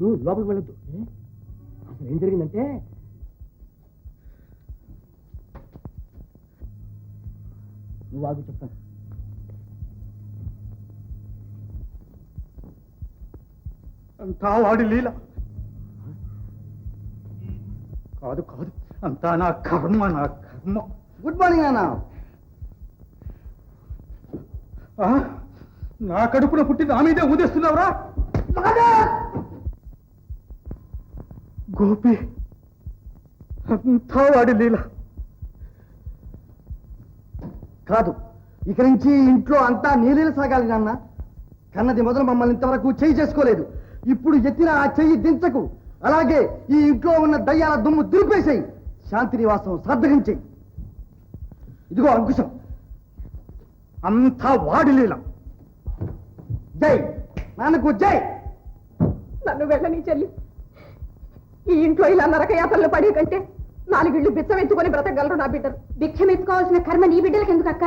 నువ్వు లోపలికి వెళ్ళొద్దు. అసలు ఏం జరిగిందంటే నువ్వు ఆగు చెప్తాను. అంతా వాడి లీల. కాదు కాదు, అంతా నా కర్మ, నా కర్మ. గుడ్ మార్నింగ్ నాన్న. నా కడుపున పుట్టి నా మీదే ఊదేస్తున్నావురా గోపి. అంతా వాడి లీల. కాదు, ఇక నుంచి ఇంట్లో అంతా నీళ్ళు సాగాలి నాన్న. కన్నది మొదలు మమ్మల్ని ఇంతవరకు చెయ్యి చేసుకోలేదు. ఇప్పుడు ఎత్తిన ఆ చెయ్యి దించకు. అలాగే ఈ ఇంట్లో ఉన్న దయ్యాల దుమ్ము దులిపేసాయి. శాంతి నివాసం సార్థకించేయి. ఇదిగో అంకుశం. అంతా వాడి లీల. జై నాన్నకు జై. నన్ను వెళ్ళని చెల్లి. ఈ ఇంట్లో ఇలా నరకయాతనలు పడే కంటే 4 ఇళ్ళు బిచ్చమెత్తుకొని బ్రతకగలరు నా బిడ్డలు. భిక్షమెత్తుకోవాల్సిన కర్మ నీ బిడ్డలకు ఎందుకు అక్క?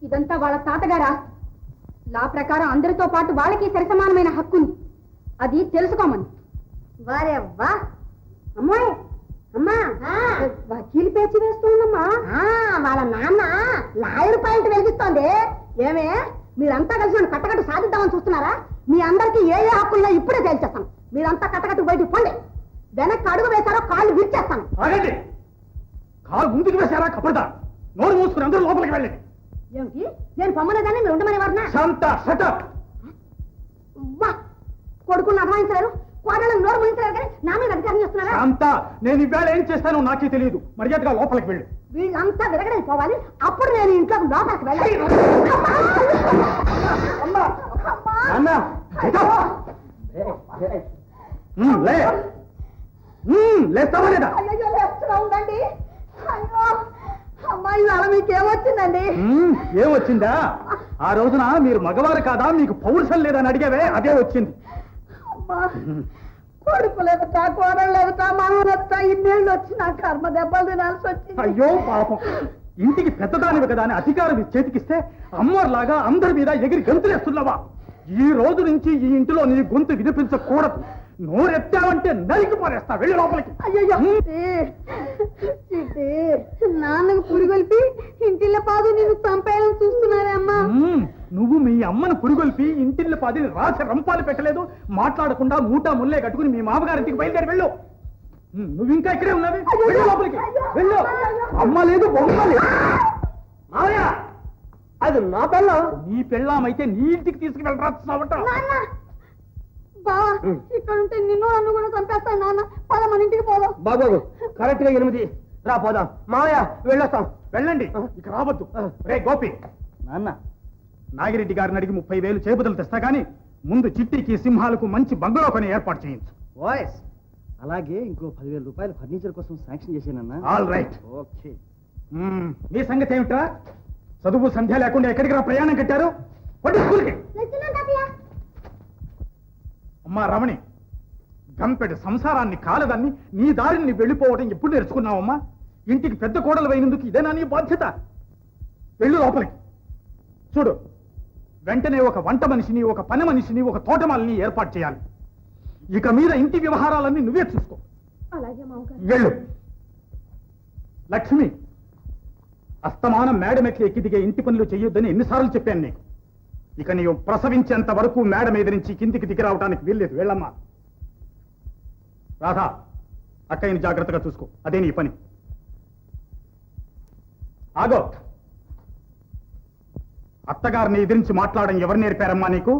ఇదంతా వాళ్ళ తాతగారా. లా ప్రకారం అందరితో పాటు వాళ్ళకి సరిసమానమైన హక్కుంది. అది తెలుసుకోమని. వారే వా అమ్మాయి, అమ్మా వకీలు పేచి వేస్తుందమ్మా. వాళ్ళ నాన్న లాయర్ పాయింట్ వెలిగిస్తోంది. ఏమే మీరంతా కలిసి నన్ను కట్టకట్టు సాధిద్దామని చూస్తున్నారా? మీ అందరికీ ఏ ఏ హక్కుల్లో ఇప్పుడే తేల్చేస్తాను. మీరంతా కట్టకట్టు బయటకు పోండి. వెనక్కి అడుగు వేశారో కాళ్ళు విరిచేస్తాను. ఆగండి. కాలు ముందుకు వేశారా కపడదా? నోరు మూసుకుని అందరూ లోపలికి వెళ్ళండి. ఏమిటి? నేను పొమ్మలేదాన్ని మీరు ఉండమని వారినా? శాంత షటప్. కొడుకుని అభిమానించలేరు, కోడలను నోరు ముయించలేరు, కానీ నా మీద అధికారం చేస్తున్నారా? శాంత, నేను ఈవేళ ఏం చేస్తానో నాకే తెలియదు. మర్యాదగా లోపలికి వెళ్ళి. వీళ్ళంతా విరగడైపోవాలి. అప్పుడు నేను ఇంట్లోకి లోపలికి వెళ్ళాలి. లేస్తావా లేదా? అయ్యో లేస్తున్నా ఉందండి. అయ్యో అమ్మాయి ఇవాళ మీకేమొచ్చిందండి? ఏమొచ్చిందా? ఆ రోజున మీరు మగవారు కాదా, మీకు పౌరుషం లేదని అడిగావే, అదే వచ్చింది. అమ్మా, కొడుకు లేదట, కోడలు లేదట, మనవలట, ఇన్నేళ్ళు వచ్చి నా కర్మ దెబ్బలు తినాల్సి వచ్చింది. అయ్యో పాపం. ఇంటికి పెద్దదానివి కదా అని అధికారం చేతికిస్తే అమ్మవారిలాగా అందరి మీద ఎగిరి గంతులేస్తున్నావా? ఈ రోజు నుంచి ఈ ఇంటిలో నీ గొంతు వినిపించకూడదు. నోరెత్తావంటే నరికి పారేస్తా. వెళ్ళి లోపలికి. అయ్యో నాన్నకు పురిగొల్పి ఇంటిలో పాదు నిన్ను చంపేయాలని చూస్తున్నారే అమ్మా. నువ్వు మీ అమ్మను పురిగొల్పి ఇంటిల్లి పాదిని రాసి రంపాలు పెట్టలేదు. మాట్లాడకుండా మూటా ముల్లే కట్టుకుని మీ మామగారింటికి బయలుదేరి వెళ్ళు. నువ్వు ఇంకా ఇక్కడే ఉన్నావి. వెళ్ళు లోపలికి. వెళ్ళు. అమ్మ లేదు, బొమ్మ లేదు. మావయ్య, అది నా పెళ్ళం. నీ పెళ్ళామైతే నీ ఇంటికి తీసుకువెళ్ళరా చావట. బావా, ఇక్కడ ఉంటే నిన్ను నన్ను కూడా చంపేస్తాను నాన్న. పద మన ఇంటికి పోదాం. బాబు కరెక్ట్ గా 8 రా పోదాం. మావయ్య వెళ్ళొస్తాం. వెళ్ళండి, ఇక రావద్దు. రే గోపి, నాన్న, నాగిరెడ్డి గారిని అడిగి 30,000 చేపదలు తెస్తా గానీ ముందు చిట్టికి సింహాలకు మంచి బంగ్లా కొని ఏర్పాటు చేయించు. వాయిస్ అలాగే ఇంకో 10,000 రూపాయలు ఫర్నిచర్ కోసం శాంక్షన్ చేశానన్నా. All right. ఓకే. మీ సంగతి ఏమిట్రా? చదువు సంధ్య లేకుండా ఎక్కడికి రా ప్రయాణం కట్టారు? పడి స్కూల్కి. అమ్మా రమణి, గంపెడు సంసారాన్ని కాలదాన్ని నీ దారిని వెళ్ళిపోవడం ఎప్పుడు నేర్చుకున్నావమ్మా? ఇంటికి పెద్ద కోడలు అయినందుకు ఇదేనా నీ బాధ్యత? వెళ్ళు లోపలికి. చూడు, వెంటనే ఒక వంట మనిషిని, ఒక పని మనిషిని, ఒక తోటమాలిని ఏర్పాటు చేయాలి. ఇక మీద ఇంటి వ్యవహారాలన్నీ నువ్వే చూసుకో. అలాగే మామగారు. వెళ్ళు. లక్ష్మి, అస్తమానం మేడమెక్కి ఎక్కి దిగే ఇంటి పనులు చెయ్యొద్దని ఎన్నిసార్లు చెప్పాను నీకు? ఇక నీవు ప్రసవించేంత వరకు మేడ మీద నుంచి కిందికి దిగి రావడానికి వీల్లేదు. వెళ్ళమ్మా. రాధా, అక్కయ్యని జాగ్రత్తగా చూసుకో. అదే నీ పని. ఆగో. అత్తగారిని ఎదిరించి మాట్లాడడం ఎవరు నేర్పారమ్మా నీకు?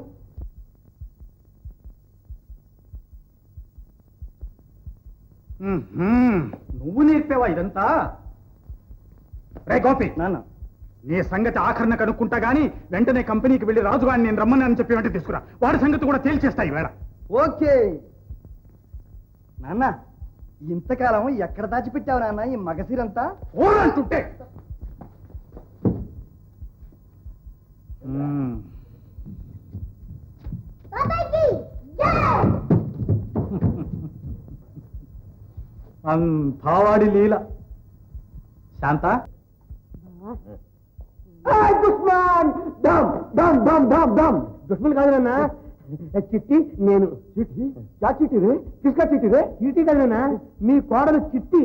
నువ్వు నేర్పేవా ఇదంతా? రే గోపి, నాన్న, నీ సంగతి ఆఖరణ కనుక్కుంటా గానీ వెంటనే కంపెనీకి వెళ్ళి రాజుగారిని నేను రమ్మని అని చెప్పి వెంట తీసుకురా. వాడి సంగతి కూడా తేల్చేస్తాయి వేళ. ఓకే. నాన్న, ఇంతకాలం ఎక్కడ దాచిపెట్టావు నాన్న ఈ మగసిరంతా? ఓరంటుంటే అంతావాడి లీల. శాంత, దుష్మన్! దమ్ దమ్ దమ్ దమ్ దమ్. దుష్మన్ కాదు నాన్న, చిట్టి నేను చిట్టి చా చిట్టి రే కిస్కా చిట్టి రే చిట్టి కదనా మీ కోడలు చిట్టి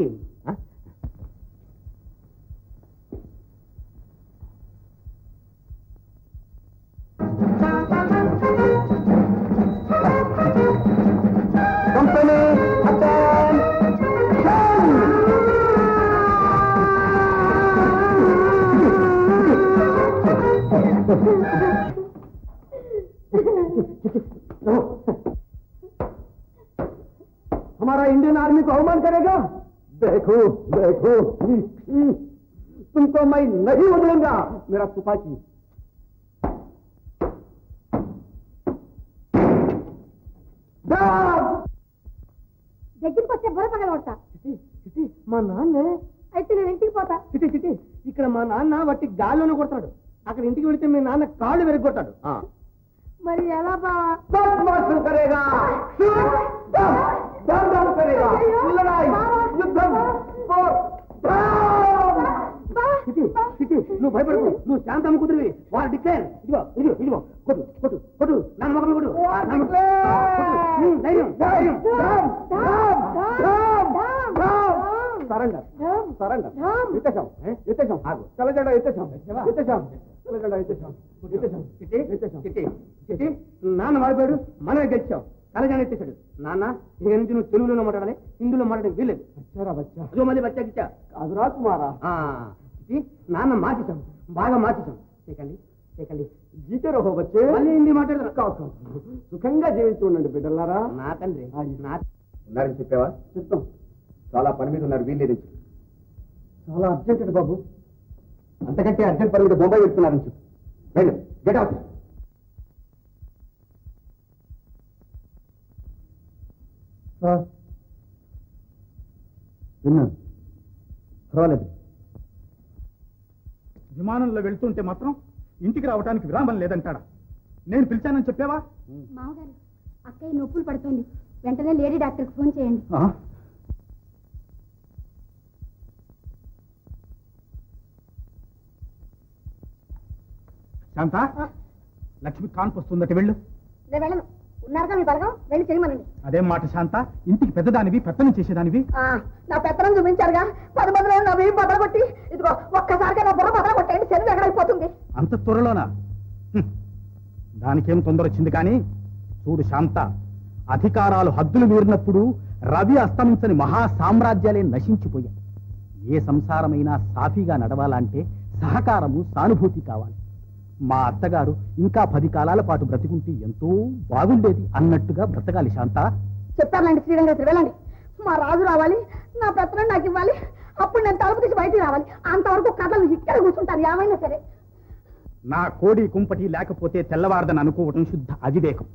కంపెనీ हमारा इंडियन आर्मी को अवमान करेगा देखो देखो तुमको मैं नहीं बदलूंगा मेरा तुपाकी దగ్గరికి వస్తే బుర్ర పగలగొడతా. చిట్టి మా నాన్నే అయితే నేను ఇంటికి పోతా. చిట్టి చిట్టి ఇక్కడ మా నాన్న వట్టి గాల్లోనే కొడతాడు అక్కడ ఇంటికి వెళితే మీ నాన్న కాళ్ళు వెరగొట్టాడు మరి ఎలా బావా? करेगा करेगा लड़ाई युद्धम నువ్వు భయపడకు నువ్వు శాంతం కుదిరివి వాళ్ళు డిక్లేర్ ఇదిగో ఇదిగో ఇదిగో కొట్టు కొట్టు కొట్టు నన్ను మొక్కలు కొట్టు ధైర్యం ధైర్యం సరెండర్ సరెండర్ ఎత్తేసాం ఎత్తేసాం ఆగు తెల్లజెండ ఎత్తేసాం ఎత్తేసాం తెల్లజెండ ఎత్తేసాం ఎత్తేసాం చిట్టి చిట్టి నాన్న మారిపోయాడు మనమే గెలిచాం తెల్లజెండ ఎత్తేసాడు నాన్న ఇక నుంచి నువ్వు తెలుగులోనే మాట్లాడాలి హిందీలో మాట్లాడడం వీలేదు వచ్చారా బచ్చా అదో మళ్ళీ బచ్చా గిచ్చా కాదురా కుమారా చిట్టి నాన్న మార్చేసాం బాగా మార్చేసాం చేయకండి చేయకండి జీతే రహో బచ్చే మళ్ళీ హిందీ మాట్లాడదు సుఖంగా జీవించి ఉండండి బిడ్డలారా నా తండ్రి నా ఉన్నారని చెప్పావా? చెప్తాం చాలా పని మీద ఉన్నారు, వీల్లేదు. చాలా అర్జెంట్ బాబు అంతకంటే అర్జెంట్ పని మీద బొంబాయి పెడుతున్నారని చెప్పు. వెళ్ళు, గెట్ అవుట్. విన్నాను, పర్వాలేదు. విమానంలో వెళ్తుంటే మాత్రం ఇంటికి రావడానికి విరామం లేదంటాడా? నేను పిలిచానని చెప్పావా? మామగారు, అక్కయ్య నొప్పులు పడుతుంది, వెంటనే లేడీ డాక్టర్కి ఫోన్ చేయండి. శాంత, లక్ష్మి కాన్పు వస్తుందట, వెళ్ళు. నేను వెళ్ళను, ఉన్నారుగా మీ బలగం, వెళ్ళి చేయమనండి. అదేం మాట శాంత, ఇంటికి పెద్దదానివి, పెత్తనం చేసేదానివి. నా పెత్తనం చూపించారుగా, 10 మందిలో నా వెయ్యి బదలు కొట్టి, ఇదిగో ఒక్కసారిగా నా బుర్ర బదలు కొట్టండి, శరీరం ఎక్కడైపోతుంది. అంత త్వరలోనా? దానికేం తొందర వచ్చింది కానీ చూడు శాంత, అధికారాలు హద్దులు మీరినప్పుడు రవి అస్తమించని మహా సామ్రాజ్యాలే నశించిపోయాయి. ఏ సంసారమైనా సాఫీగా నడవాలంటే సహకారము, సానుభూతి కావాలి. మా అత్తగారు ఇంకా 10 కాలాల పాటు బ్రతికుంటే ఎంతో బాగుండేది అన్నట్టుగా బ్రతకాలి శాంత. చెప్పానండి శ్రీరంగ, వెళ్ళండి. మా రాజు రావాలి, నా పెత్తనం నాకు ఇవ్వాలి, అప్పుడు నేను తలుపు తీసి బయటికి రావాలి. అంతవరకు కథలు ఇక్కడ కూర్చుంటారు ఏమైనా సరే. నా కోడి కుంపటి లేకపోతే తెల్లవారదని అనుకోవటం శుద్ధ అవివేకం.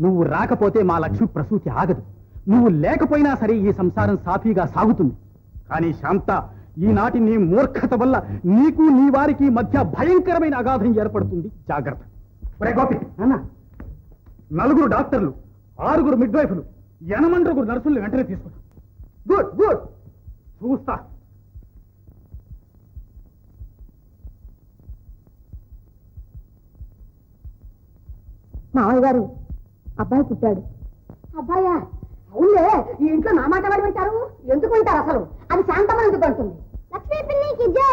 నువ్వు రాకపోతే మా లక్ష్మి ప్రసూతి ఆగదు. నువ్వు లేకపోయినా సరే ఈ సంసారం సాఫీగా సాగుతుంది. కానీ శాంత, ఈనాటి నీ మూర్ఖత వల్ల నీకు నీ వారికి మధ్య భయంకరమైన అగాధం ఏర్పడుతుంది. జాగ్రత్త. ఒరే గోపి, 4 డాక్టర్లు, 6 మిడ్వైఫ్లు, 8 నర్సుల్ని వెంటనే తీసుకున్నా. గుడ్ గుడ్, చూస్తా. మామయ్య గారు, అబ్బాయి పుట్టాడు. అబ్బాయా? అవునులే, ఈ ఇంట్లో నా మాట వాడి పెట్టారు. ఎందుకు ఉంటారు అసలు? అది శాంతమని ఎందుకు అంటుంది? లక్ష్మీ పిల్లికి జై.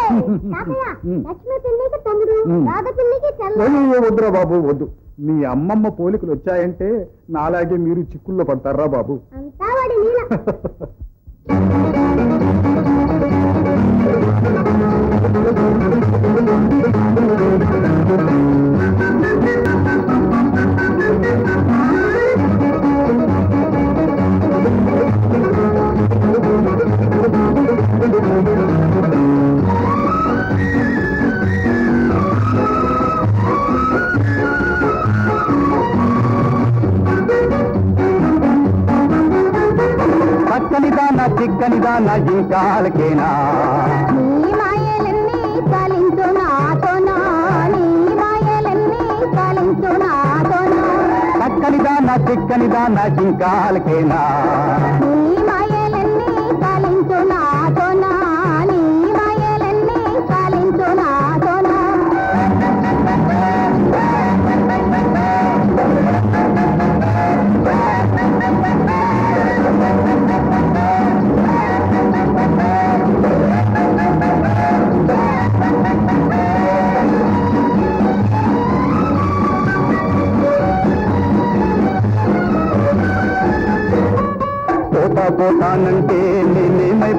తాతయ్య, లక్ష్మీ పిల్లికి తమ్ముడు, రాధ పిల్లికి చెల్ల. వద్దురా బాబు, వద్దు. మీ అమ్మమ్మ పోలికలు వచ్చాయంటే నాలాగే మీరు చిక్కుల్లో పడతారా బాబు? అంతా వాడి నీల. చక్కనిదానా చిక్కనిదానా ఇంకాలకేనా నీ మాయలన్నీ ఫలించు నాతోనా, నీ మాయలన్నీ ఫలించు నాతోనా, చక్కనిదానా చిక్కనిదానా ఇంకాలకేనా నీ మాయలన్నీ ఫలించు నాతోనా, నీ మాయలన్నీ ఫలించు నాతోనా.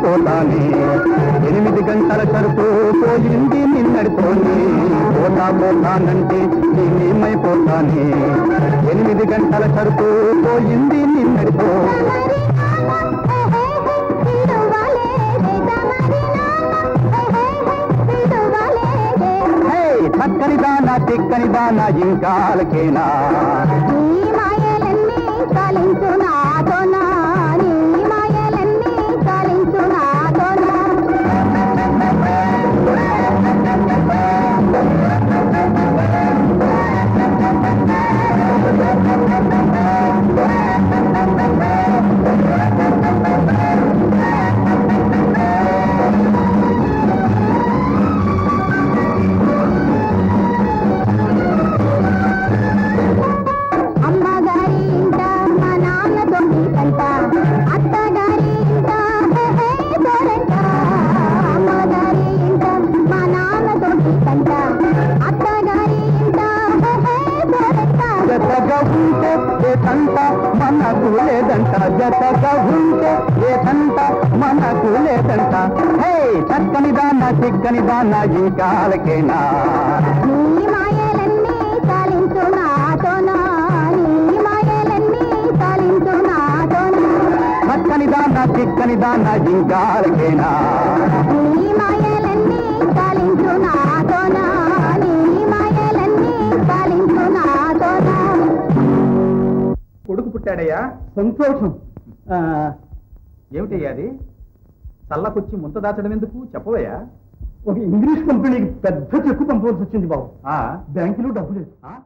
నీమైపోతానే 8 గంటల సరుకు పోయింది నిన్నడితోనే పోతానంటే నీమైపోతానే 8 గంటల సరుకు పోయింది నిన్నడితో చక్కని దానా చిక్కని దానా ఇంకాలకేనా జతగా ఉంటే ఏ తంట మనకు లేదంట జతగా ఉంటే ఏ తంట మనకు లేదంట హే చక్కని దాన్న చిక్కని దాన్న ఇంకాలకేనా చక్కని దాన్న చిక్కని దాన్న ఇంకాలకేనా కొడుకు పుట్టాడయ్యా. సంతోషం. ఏమిటయ్యా అది? చల్లకొచ్చి ముంత దాచడం ఎందుకు చెప్పవయ్యా? ఒక ఇంగ్లీష్ కంపెనీకి పెద్ద చెక్కు పంపవలసి వచ్చింది బాబు. ఆ బ్యాంకులో డబ్బు లేదు.